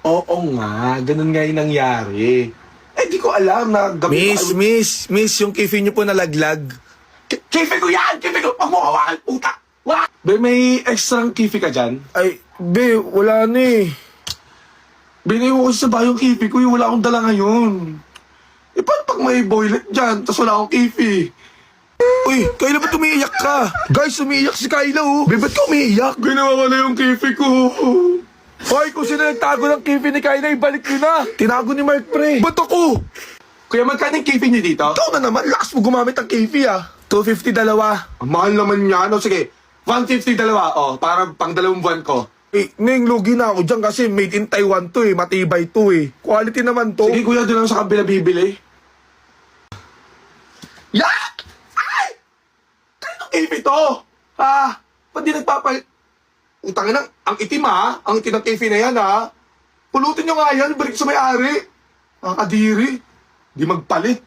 Oo nga, ganun nga yung nangyari. Eh, di ko alam na gabi Miss, yung kifi niyo po nalaglag. Kifi ko yan! Kifi ko! Pag mo hawakan, puta! Wala! Be, may extra kifi ka dyan? Ay, be, wala na eh. Biniwan ko sa bayong kifi ko, yung wala akong dala ngayon. Eh, paano pag may boylet dyan, tas wala akong kifi? Uy, Kyla, ba't umiiyak ka? Guys, umiiyak si Kyla, oh. Be, ba't ka umiiyak? Ginawa ko na yung kifi ko. Hoy, kung sino nagtago ng kifi ni Kyla, ibalik niyo na. Tinago ni Mark, pre. Ba't ako? Kuya, magkano yung kifi niyo dito? Ikaw na naman, lakas mo gumamit ng kifi, ah. 250 dalawa. Ang mahal naman niya. No, sige, 150 dalawa. Oh, para pang 2 buwan ko. Eh, Neng, lugi na ako dyan kasi made in Taiwan to eh. Matibay to eh. Quality naman to. Sige, kuya, doon lang sa kabila bibili. Yak! Ay! Kanong kifi to? Ha? Ba't di nagpapal... Utangin ng... Ang itim ha? Ang itim ng kifi na yan ha? Pulutin nyo nga yan, balik sa may-ari. Ang kadiri. Di magpalit.